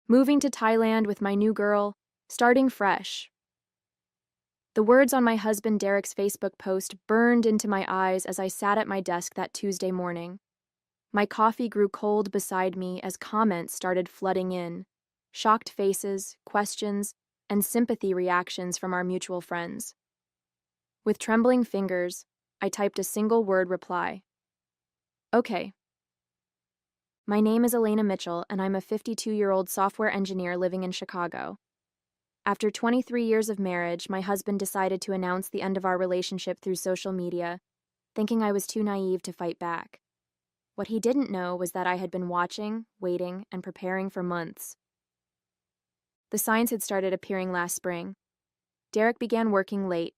Moving to Thailand with my new girl, starting fresh. The words on my husband Derek's Facebook post burned into my eyes as I sat at my desk that Tuesday morning. My coffee grew cold beside me as comments started flooding in. Shocked faces, questions, and sympathy reactions from our mutual friends. With trembling fingers, I typed a single-word reply. Okay. My name is Elena Mitchell, and I'm a 52-year-old software engineer living in Chicago. After 23 years of marriage, my husband decided to announce the end of our relationship through social media, thinking I was too naive to fight back. What he didn't know was that I had been watching, waiting, and preparing for months. The signs had started appearing last spring. Derek began working late,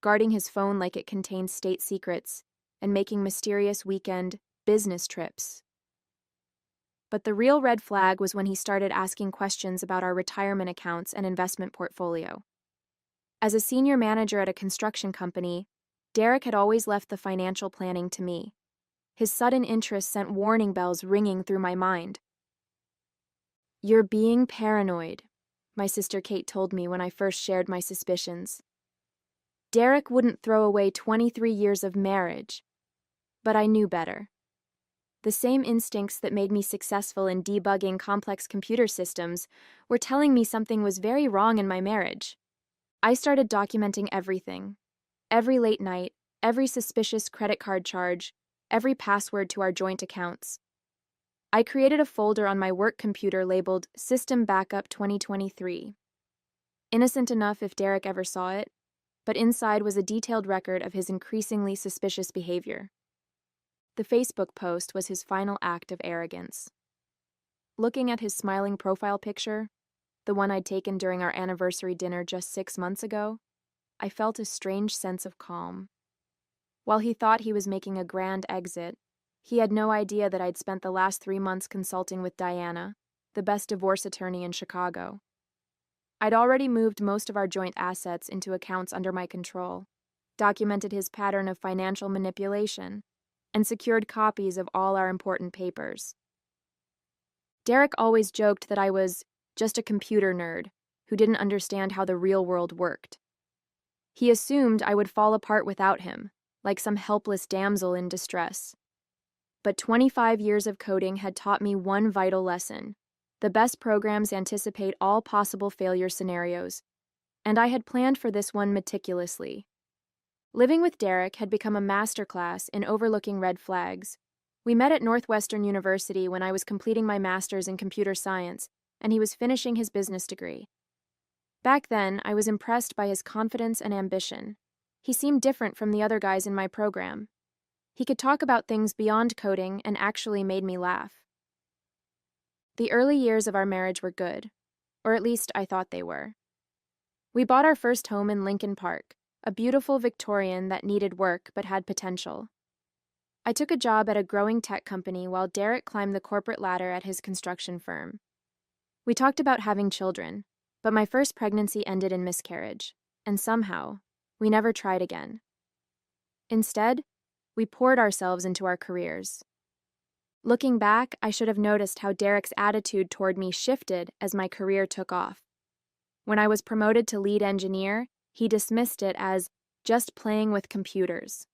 guarding his phone like it contained state secrets, and making mysterious weekend business trips. But the real red flag was when he started asking questions about our retirement accounts and investment portfolio. As a senior manager at a construction company, Derek had always left the financial planning to me. His sudden interest sent warning bells ringing through my mind. "You're being paranoid," my sister Kate told me when I first shared my suspicions. Derek wouldn't throw away 23 years of marriage, but I knew better. The same instincts that made me successful in debugging complex computer systems were telling me something was very wrong in my marriage. I started documenting everything. Every late night, every suspicious credit card charge, every password to our joint accounts. I created a folder on my work computer labeled System Backup 2023. Innocent enough if Derek ever saw it, but inside was a detailed record of his increasingly suspicious behavior. The Facebook post was his final act of arrogance. Looking at his smiling profile picture, the one I'd taken during our anniversary dinner just 6 months ago, I felt a strange sense of calm. While he thought he was making a grand exit, he had no idea that I'd spent the last 3 months consulting with Diana, the best divorce attorney in Chicago. I'd already moved most of our joint assets into accounts under my control, documented his pattern of financial manipulation, and secured copies of all our important papers. Derek always joked that I was just a computer nerd who didn't understand how the real world worked. He assumed I would fall apart without him, like some helpless damsel in distress. But 25 years of coding had taught me one vital lesson. The best programs anticipate all possible failure scenarios, and I had planned for this one meticulously. Living with Derek had become a masterclass in overlooking red flags. We met at Northwestern University when I was completing my master's in computer science, and he was finishing his business degree. Back then, I was impressed by his confidence and ambition. He seemed different from the other guys in my program. He could talk about things beyond coding and actually made me laugh. The early years of our marriage were good, or at least I thought they were. We bought our first home in Lincoln Park, a beautiful Victorian that needed work but had potential. I took a job at a growing tech company while Derek climbed the corporate ladder at his construction firm. We talked about having children, but my first pregnancy ended in miscarriage, and somehow, we never tried again. Instead, we poured ourselves into our careers. Looking back, I should have noticed how Derek's attitude toward me shifted as my career took off. When I was promoted to lead engineer, he dismissed it as just playing with computers.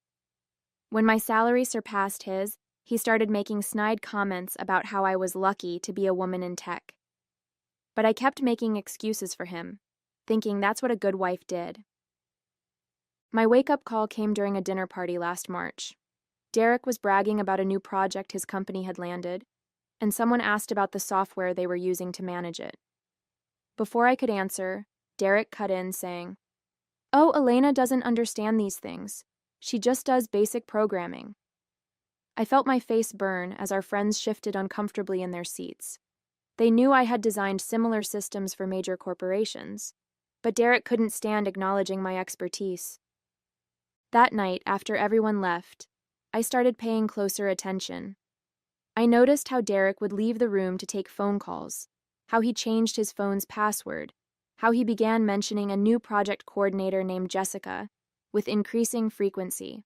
When my salary surpassed his, he started making snide comments about how I was lucky to be a woman in tech. But I kept making excuses for him, thinking that's what a good wife did. My wake-up call came during a dinner party last March. Derek was bragging about a new project his company had landed, and someone asked about the software they were using to manage it. Before I could answer, Derek cut in saying, "Oh, Elena doesn't understand these things. She just does basic programming." I felt my face burn as our friends shifted uncomfortably in their seats. They knew I had designed similar systems for major corporations, but Derek couldn't stand acknowledging my expertise. That night, after everyone left, I started paying closer attention. I noticed how Derek would leave the room to take phone calls, how he changed his phone's password, how he began mentioning a new project coordinator named Jessica, with increasing frequency.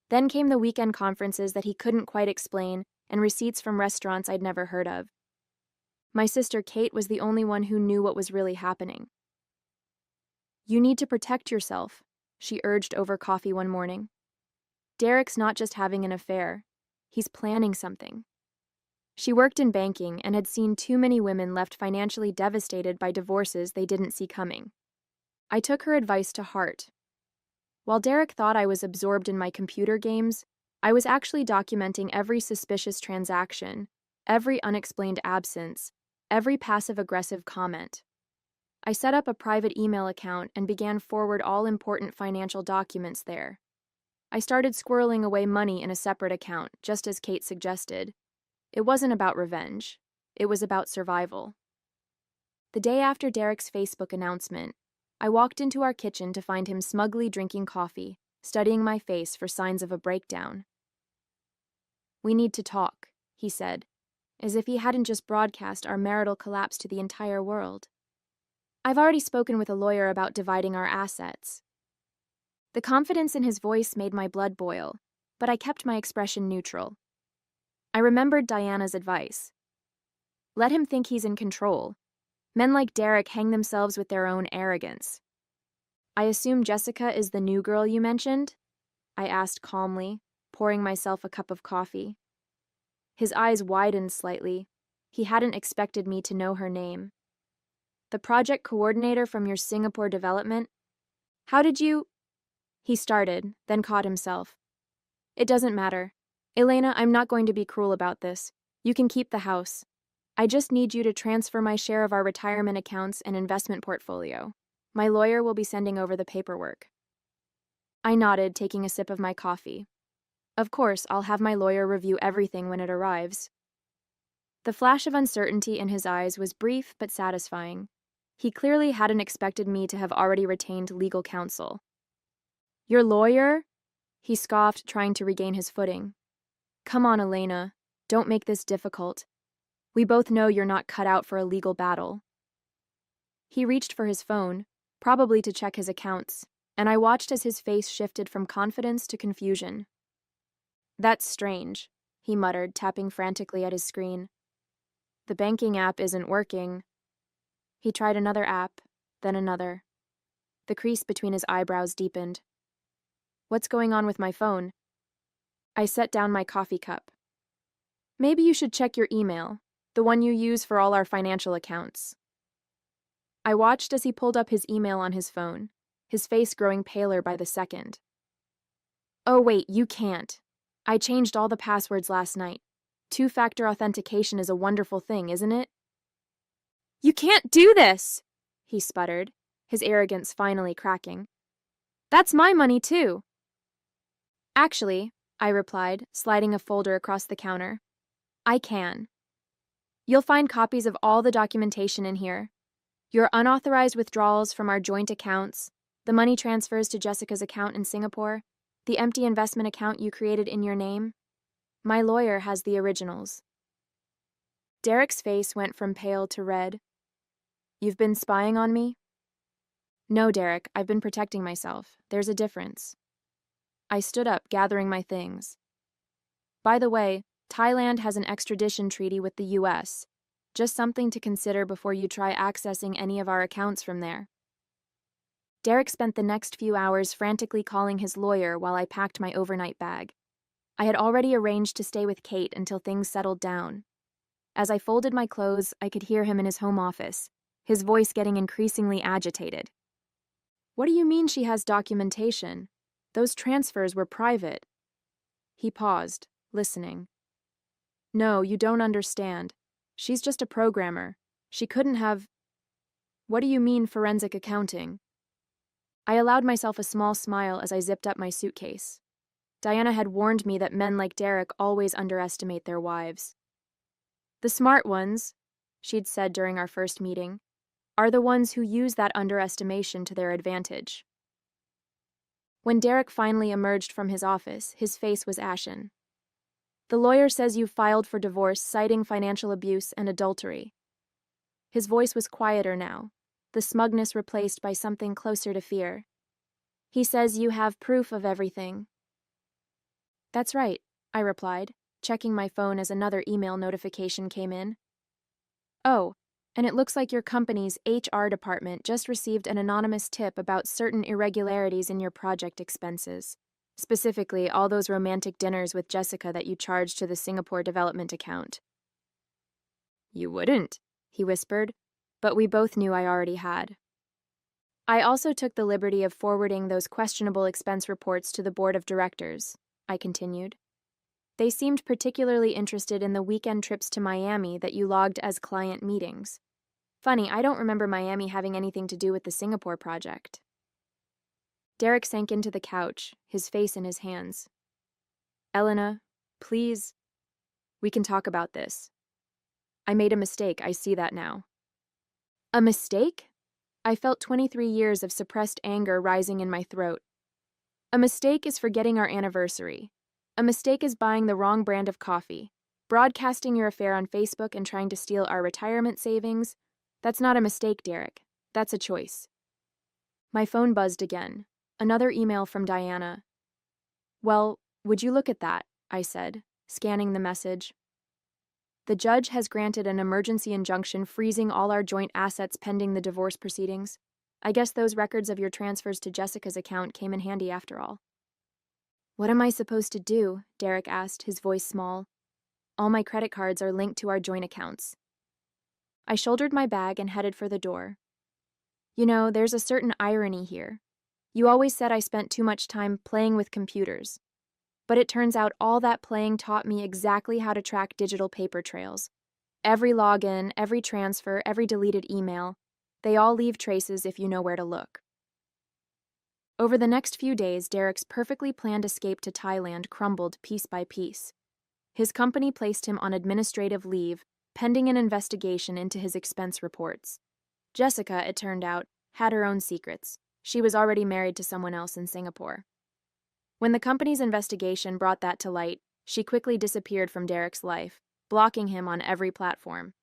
Then came the weekend conferences that he couldn't quite explain and receipts from restaurants I'd never heard of. My sister Kate was the only one who knew what was really happening. "You need to protect yourself," she urged over coffee one morning. "Derek's not just having an affair. He's planning something." She worked in banking and had seen too many women left financially devastated by divorces they didn't see coming. I took her advice to heart. While Derek thought I was absorbed in my computer games, I was actually documenting every suspicious transaction, every unexplained absence, every passive-aggressive comment. I set up a private email account and began forward all important financial documents there. I started squirreling away money in a separate account, just as Kate suggested. It wasn't about revenge. It was about survival. The day after Derek's Facebook announcement, I walked into our kitchen to find him smugly drinking coffee, studying my face for signs of a breakdown. "We need to talk," he said, as if he hadn't just broadcast our marital collapse to the entire world. "I've already spoken with a lawyer about dividing our assets." The confidence in his voice made my blood boil, but I kept my expression neutral. I remembered Diana's advice. Let him think he's in control. Men like Derek hang themselves with their own arrogance. "I assume Jessica is the new girl you mentioned?" I asked calmly, pouring myself a cup of coffee. His eyes widened slightly. He hadn't expected me to know her name. "The project coordinator from your Singapore development? How did you—" He started, then caught himself. "It doesn't matter. Elena, I'm not going to be cruel about this. You can keep the house. I just need you to transfer my share of our retirement accounts and investment portfolio. My lawyer will be sending over the paperwork." I nodded, taking a sip of my coffee. "Of course, I'll have my lawyer review everything when it arrives." The flash of uncertainty in his eyes was brief but satisfying. He clearly hadn't expected me to have already retained legal counsel. "Your lawyer?" He scoffed, trying to regain his footing. "Come on, Elena. Don't make this difficult. We both know you're not cut out for a legal battle." He reached for his phone, probably to check his accounts, and I watched as his face shifted from confidence to confusion. "That's strange," he muttered, tapping frantically at his screen. "The banking app isn't working." He tried another app, then another. The crease between his eyebrows deepened. "What's going on with my phone?" I set down my coffee cup. "Maybe you should check your email, the one you use for all our financial accounts." I watched as he pulled up his email on his phone, his face growing paler by the second. "Oh wait, you can't. I changed all the passwords last night. Two-factor authentication is a wonderful thing, isn't it?" "You can't do this!" he sputtered, his arrogance finally cracking. "That's my money too." "Actually," I replied, sliding a folder across the counter, "I can. You'll find copies of all the documentation in here. Your unauthorized withdrawals from our joint accounts, the money transfers to Jessica's account in Singapore, the empty investment account you created in your name. My lawyer has the originals." Derek's face went from pale to red. "You've been spying on me?" "No, Derek, I've been protecting myself. There's a difference." I stood up, gathering my things. "By the way, Thailand has an extradition treaty with the US. Just something to consider before you try accessing any of our accounts from there." Derek spent the next few hours frantically calling his lawyer while I packed my overnight bag. I had already arranged to stay with Kate until things settled down. As I folded my clothes, I could hear him in his home office, his voice getting increasingly agitated. "What do you mean she has documentation? Those transfers were private." He paused, listening. "No, you don't understand. She's just a programmer. She couldn't have—" "What do you mean forensic accounting?" I allowed myself a small smile as I zipped up my suitcase. Diana had warned me that men like Derek always underestimate their wives. "The smart ones," she'd said during our first meeting, "are the ones who use that underestimation to their advantage." When Derek finally emerged from his office, his face was ashen. "The lawyer says you filed for divorce citing financial abuse and adultery." His voice was quieter now, the smugness replaced by something closer to fear. "He says you have proof of everything." "That's right," I replied, checking my phone as another email notification came in. Oh, and it looks like your company's HR department just received an anonymous tip about certain irregularities in your project expenses. Specifically, all those romantic dinners with Jessica that you charged to the Singapore development account. You wouldn't, he whispered, but we both knew I already had. I also took the liberty of forwarding those questionable expense reports to the board of directors, I continued. They seemed particularly interested in the weekend trips to Miami that you logged as client meetings. Funny, I don't remember Miami having anything to do with the Singapore project. Derek sank into the couch, his face in his hands. Elena, please, we can talk about this. I made a mistake, I see that now. A mistake? I felt 23 years of suppressed anger rising in my throat. A mistake is forgetting our anniversary. A mistake is buying the wrong brand of coffee. Broadcasting your affair on Facebook and trying to steal our retirement savings. That's not a mistake, Derek. That's a choice. My phone buzzed again. Another email from Diana. Well, would you look at that? I said, scanning the message. The judge has granted an emergency injunction freezing all our joint assets pending the divorce proceedings. I guess those records of your transfers to Jessica's account came in handy after all. What am I supposed to do? Derek asked, his voice small. All my credit cards are linked to our joint accounts. I shouldered my bag and headed for the door. You know, there's a certain irony here. You always said I spent too much time playing with computers. But it turns out all that playing taught me exactly how to track digital paper trails. Every login, every transfer, every deleted email, they all leave traces if you know where to look. Over the next few days, Derek's perfectly planned escape to Thailand crumbled piece by piece. His company placed him on administrative leave, pending an investigation into his expense reports. Jessica, it turned out, had her own secrets. She was already married to someone else in Singapore. When the company's investigation brought that to light, she quickly disappeared from Derek's life, blocking him on every platform.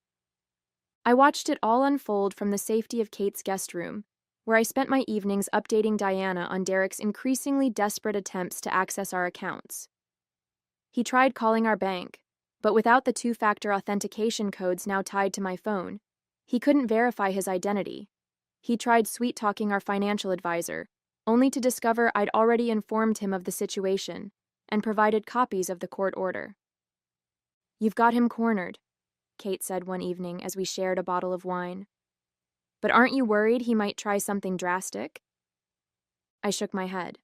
I watched it all unfold from the safety of Kate's guest room, where I spent my evenings updating Diana on Derek's increasingly desperate attempts to access our accounts. He tried calling our bank, but without the two-factor authentication codes now tied to my phone, he couldn't verify his identity. He tried sweet-talking our financial advisor, only to discover I'd already informed him of the situation and provided copies of the court order. You've got him cornered, Kate said one evening as we shared a bottle of wine. But aren't you worried he might try something drastic? I shook my head.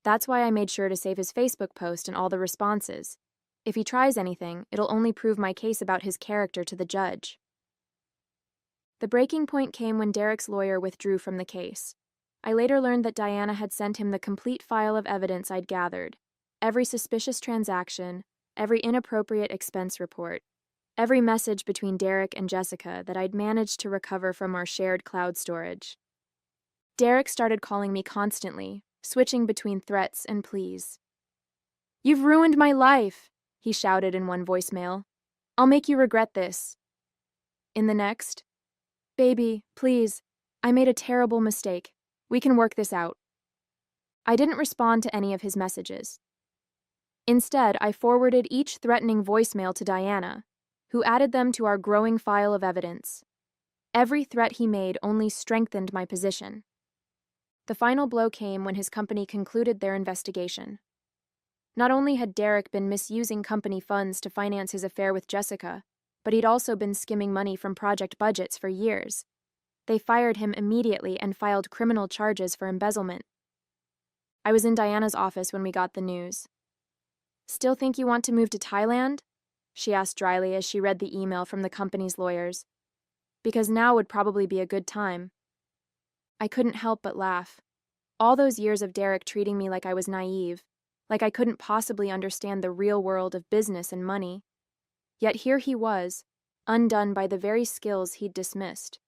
That's why I made sure to save his Facebook post and all the responses. If he tries anything, it'll only prove my case about his character to the judge. The breaking point came when Derek's lawyer withdrew from the case. I later learned that Diana had sent him the complete file of evidence I'd gathered. Every suspicious transaction, every inappropriate expense report, every message between Derek and Jessica that I'd managed to recover from our shared cloud storage. Derek started calling me constantly, switching between threats and pleas. You've ruined my life, he shouted in one voicemail. I'll make you regret this. In the next, baby, please, I made a terrible mistake. We can work this out. I didn't respond to any of his messages. Instead, I forwarded each threatening voicemail to Diana, who added them to our growing file of evidence. Every threat he made only strengthened my position. The final blow came when his company concluded their investigation. Not only had Derek been misusing company funds to finance his affair with Jessica, but he'd also been skimming money from project budgets for years. They fired him immediately and filed criminal charges for embezzlement. I was in Diana's office when we got the news. Still think you want to move to Thailand? She asked dryly as she read the email from the company's lawyers. Because now would probably be a good time. I couldn't help but laugh. All those years of Derek treating me like I was naive, like I couldn't possibly understand the real world of business and money. Yet here he was, undone by the very skills he'd dismissed.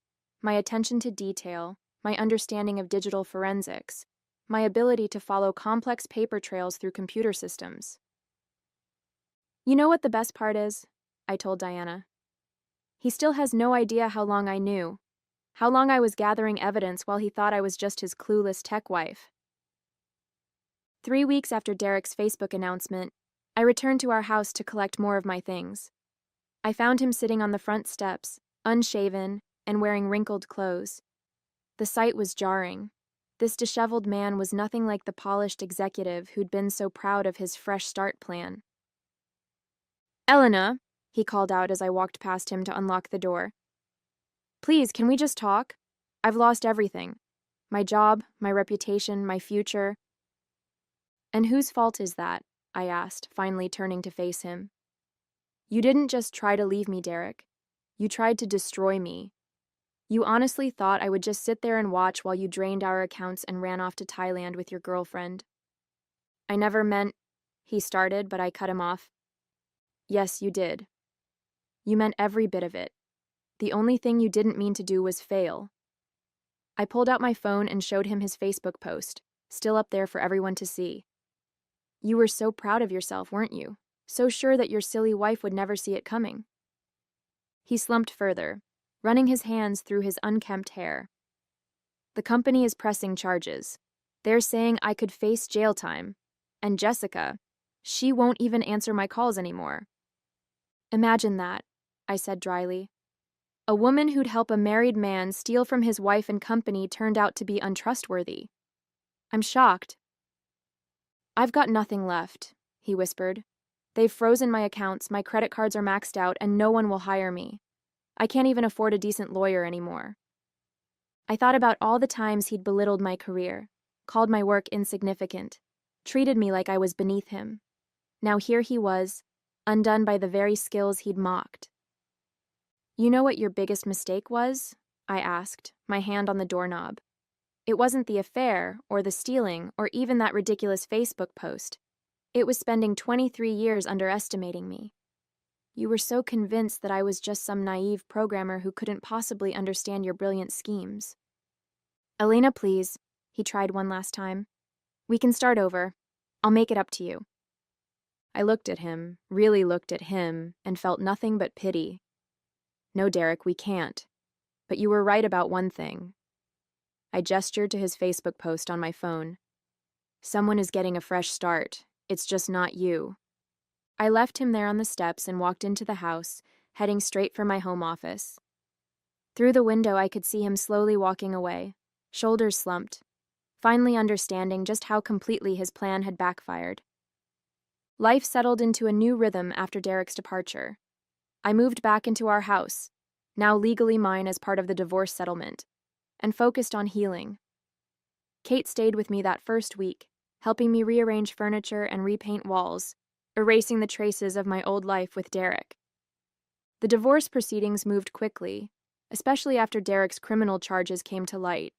My attention to detail, my understanding of digital forensics, my ability to follow complex paper trails through computer systems. You know what the best part is? I told Diana. He still has no idea how long I knew, how long I was gathering evidence while he thought I was just his clueless tech wife. 3 weeks after Derek's Facebook announcement, I returned to our house to collect more of my things. I found him sitting on the front steps, unshaven, and wearing wrinkled clothes. The sight was jarring. This disheveled man was nothing like the polished executive who'd been so proud of his fresh start plan. "Elena," he called out as I walked past him to unlock the door. "Please, can we just talk? I've lost everything. My job, my reputation, my future." "And whose fault is that?" I asked, finally turning to face him. "You didn't just try to leave me, Derek. You tried to destroy me. You honestly thought I would just sit there and watch while you drained our accounts and ran off to Thailand with your girlfriend." "I never meant," he started, but I cut him off. "Yes, you did. You meant every bit of it. The only thing you didn't mean to do was fail." I pulled out my phone and showed him his Facebook post, still up there for everyone to see. "You were so proud of yourself, weren't you? So sure that your silly wife would never see it coming." He slumped further, running his hands through his unkempt hair. "The company is pressing charges. They're saying I could face jail time. And Jessica, she won't even answer my calls anymore." "Imagine that," I said dryly. "A woman who'd help a married man steal from his wife and company turned out to be untrustworthy. I'm shocked." "I've got nothing left," he whispered. "They've frozen my accounts, my credit cards are maxed out, and no one will hire me. I can't even afford a decent lawyer anymore." I thought about all the times he'd belittled my career, called my work insignificant, treated me like I was beneath him. Now here he was, undone by the very skills he'd mocked. "You know what your biggest mistake was?" I asked, my hand on the doorknob. "It wasn't the affair, or the stealing, or even that ridiculous Facebook post. It was spending 23 years underestimating me. You were so convinced that I was just some naive programmer who couldn't possibly understand your brilliant schemes." "Elena, please," he tried one last time. "We can start over. I'll make it up to you." I looked at him, really looked at him, and felt nothing but pity. "No, Derek, we can't. But you were right about one thing." I gestured to his Facebook post on my phone. "Someone is getting a fresh start. It's just not you." I left him there on the steps and walked into the house, heading straight for my home office. Through the window, I could see him slowly walking away, shoulders slumped, finally understanding just how completely his plan had backfired. Life settled into a new rhythm after Derek's departure. I moved back into our house, now legally mine as part of the divorce settlement, and focused on healing. Kate stayed with me that first week, helping me rearrange furniture and repaint walls, erasing the traces of my old life with Derek. The divorce proceedings moved quickly, especially after Derek's criminal charges came to light.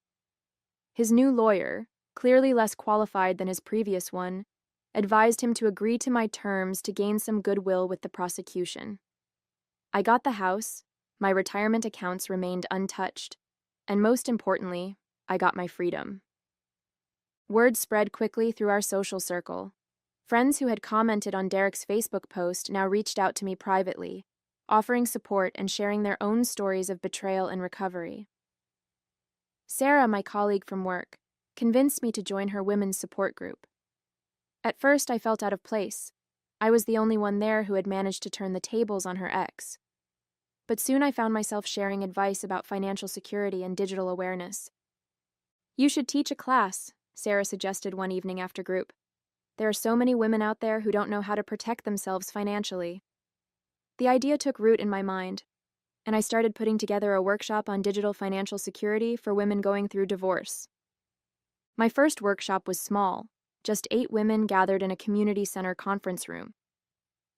His new lawyer, clearly less qualified than his previous one, advised him to agree to my terms to gain some goodwill with the prosecution. I got the house, my retirement accounts remained untouched, and most importantly, I got my freedom. Word spread quickly through our social circle. Friends who had commented on Derek's Facebook post now reached out to me privately, offering support and sharing their own stories of betrayal and recovery. Sarah, my colleague from work, convinced me to join her women's support group. At first, I felt out of place. I was the only one there who had managed to turn the tables on her ex. But soon I found myself sharing advice about financial security and digital awareness. "You should teach a class," Sarah suggested one evening after group. "There are so many women out there who don't know how to protect themselves financially." The idea took root in my mind, and I started putting together a workshop on digital financial security for women going through divorce. My first workshop was small, just 8 women gathered in a community center conference room.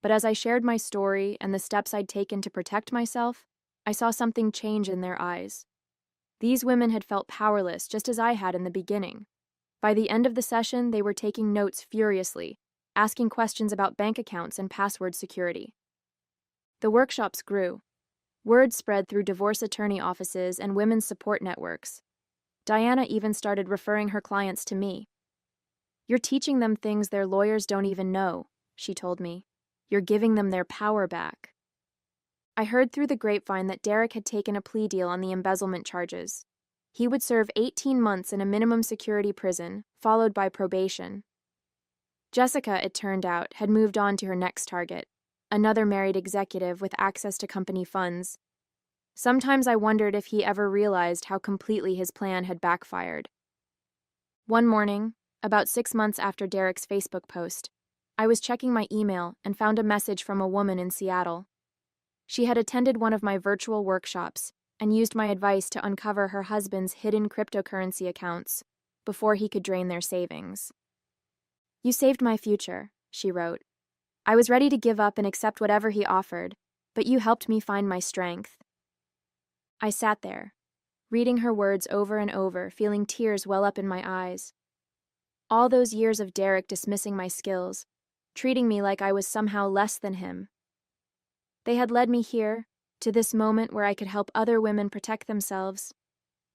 But as I shared my story and the steps I'd taken to protect myself, I saw something change in their eyes. These women had felt powerless just as I had in the beginning. By the end of the session, they were taking notes furiously, asking questions about bank accounts and password security. The workshops grew. Word spread through divorce attorney offices and women's support networks. Diana even started referring her clients to me. "You're teaching them things their lawyers don't even know," she told me. "You're giving them their power back." I heard through the grapevine that Derek had taken a plea deal on the embezzlement charges. He would serve 18 months in a minimum security prison, followed by probation. Jessica, it turned out, had moved on to her next target, another married executive with access to company funds. Sometimes I wondered if he ever realized how completely his plan had backfired. One morning, about 6 months after Derek's Facebook post, I was checking my email and found a message from a woman in Seattle. She had attended one of my virtual workshops and used my advice to uncover her husband's hidden cryptocurrency accounts before he could drain their savings. "You saved my future," she wrote. "I was ready to give up and accept whatever he offered, but you helped me find my strength." I sat there, reading her words over and over, feeling tears well up in my eyes. All those years of Derek dismissing my skills, treating me like I was somehow less than him. They had led me here, to this moment where I could help other women protect themselves.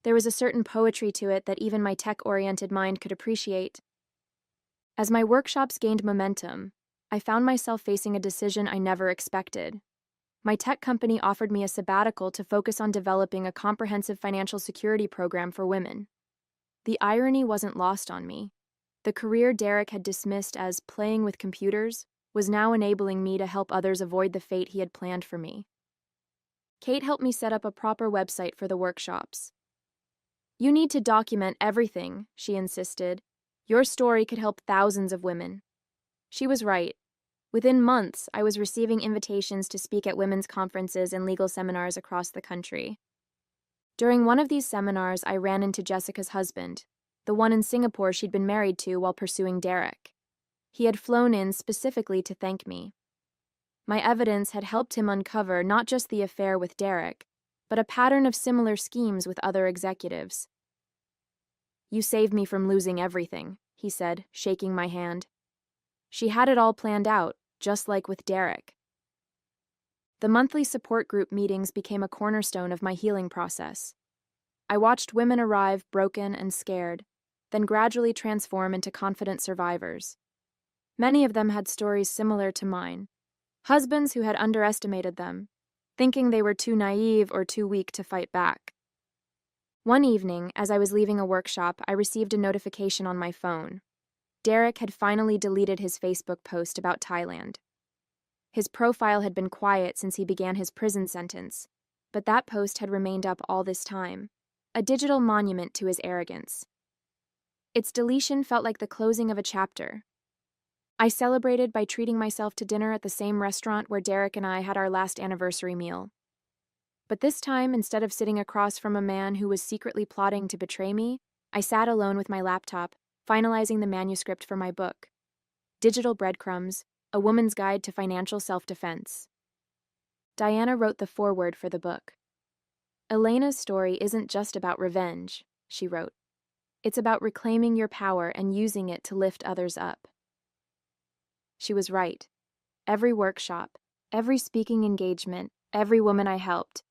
There was a certain poetry to it that even my tech-oriented mind could appreciate. As my workshops gained momentum, I found myself facing a decision I never expected. My tech company offered me a sabbatical to focus on developing a comprehensive financial security program for women. The irony wasn't lost on me. The career Derek had dismissed as playing with computers was now enabling me to help others avoid the fate he had planned for me. Kate helped me set up a proper website for the workshops. "You need to document everything," she insisted. "Your story could help thousands of women." She was right. Within months, I was receiving invitations to speak at women's conferences and legal seminars across the country. During one of these seminars, I ran into Jessica's husband, the one in Singapore she'd been married to while pursuing Derek. He had flown in specifically to thank me. My evidence had helped him uncover not just the affair with Derek, but a pattern of similar schemes with other executives. "You saved me from losing everything," he said, shaking my hand. She had it all planned out, just like with Derek. The monthly support group meetings became a cornerstone of my healing process. I watched women arrive broken and scared, then gradually transform into confident survivors. Many of them had stories similar to mine. Husbands who had underestimated them, thinking they were too naive or too weak to fight back. One evening, as I was leaving a workshop, I received a notification on my phone. Derek had finally deleted his Facebook post about Thailand. His profile had been quiet since he began his prison sentence, but that post had remained up all this time, a digital monument to his arrogance. Its deletion felt like the closing of a chapter. I celebrated by treating myself to dinner at the same restaurant where Derek and I had our last anniversary meal. But this time, instead of sitting across from a man who was secretly plotting to betray me, I sat alone with my laptop, finalizing the manuscript for my book, Digital Breadcrumbs, A Woman's Guide to Financial Self-Defense. Diana wrote the foreword for the book. "Elena's story isn't just about revenge," she wrote. "It's about reclaiming your power and using it to lift others up." She was right. Every workshop, every speaking engagement, every woman I helped,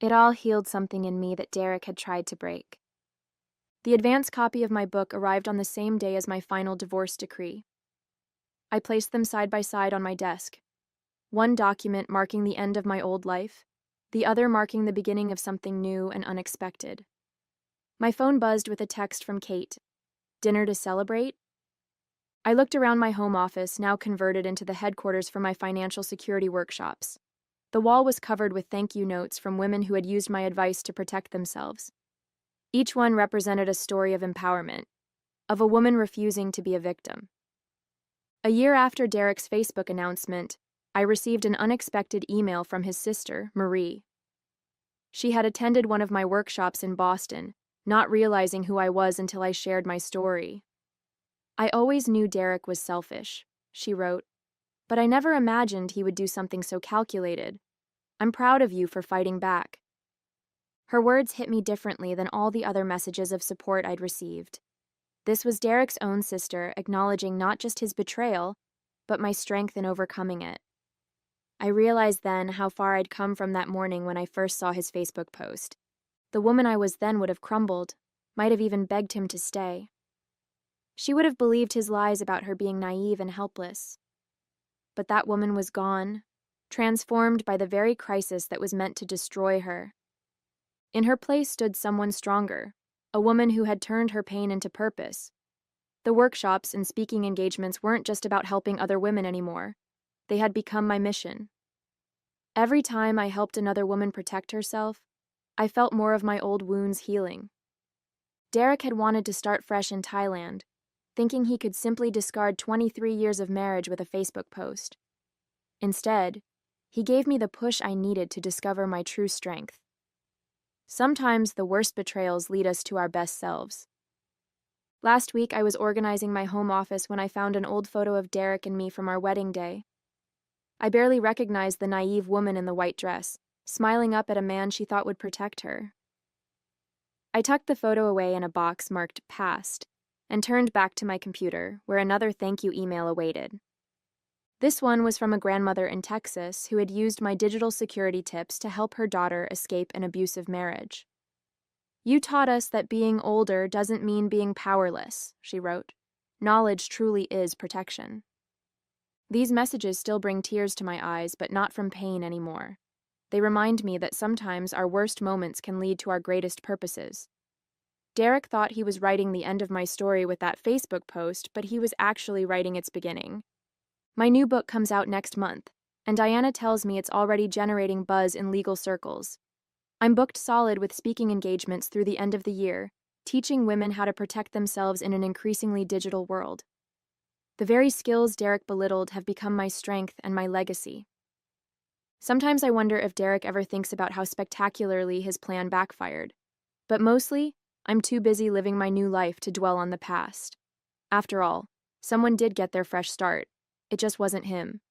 it all healed something in me that Derek had tried to break. The advance copy of my book arrived on the same day as my final divorce decree. I placed them side by side on my desk, one document marking the end of my old life, the other marking the beginning of something new and unexpected. My phone buzzed with a text from Kate. "Dinner to celebrate?" I looked around my home office, now converted into the headquarters for my financial security workshops. The wall was covered with thank you notes from women who had used my advice to protect themselves. Each one represented a story of empowerment, of a woman refusing to be a victim. A year after Derek's Facebook announcement, I received an unexpected email from his sister, Marie. She had attended one of my workshops in Boston, not realizing who I was until I shared my story. "I always knew Derek was selfish," she wrote, "but I never imagined he would do something so calculated. I'm proud of you for fighting back." Her words hit me differently than all the other messages of support I'd received. This was Derek's own sister acknowledging not just his betrayal, but my strength in overcoming it. I realized then how far I'd come from that morning when I first saw his Facebook post. The woman I was then would have crumbled, might have even begged him to stay. She would have believed his lies about her being naive and helpless. But that woman was gone, transformed by the very crisis that was meant to destroy her. In her place stood someone stronger, a woman who had turned her pain into purpose. The workshops and speaking engagements weren't just about helping other women anymore. They had become my mission. Every time I helped another woman protect herself, I felt more of my old wounds healing. Derek had wanted to start fresh in Thailand, thinking he could simply discard 23 years of marriage with a Facebook post. Instead, he gave me the push I needed to discover my true strength. Sometimes the worst betrayals lead us to our best selves. Last week, I was organizing my home office when I found an old photo of Derek and me from our wedding day. I barely recognized the naive woman in the white dress, smiling up at a man she thought would protect her. I tucked the photo away in a box marked Past and turned back to my computer, where another thank you email awaited. This one was from a grandmother in Texas who had used my digital security tips to help her daughter escape an abusive marriage. "You taught us that being older doesn't mean being powerless," she wrote. "Knowledge truly is protection." These messages still bring tears to my eyes, but not from pain anymore. They remind me that sometimes our worst moments can lead to our greatest purposes. Derek thought he was writing the end of my story with that Facebook post, but he was actually writing its beginning. My new book comes out next month, and Diana tells me it's already generating buzz in legal circles. I'm booked solid with speaking engagements through the end of the year, teaching women how to protect themselves in an increasingly digital world. The very skills Derek belittled have become my strength and my legacy. Sometimes I wonder if Derek ever thinks about how spectacularly his plan backfired. But mostly, I'm too busy living my new life to dwell on the past. After all, someone did get their fresh start. It just wasn't him.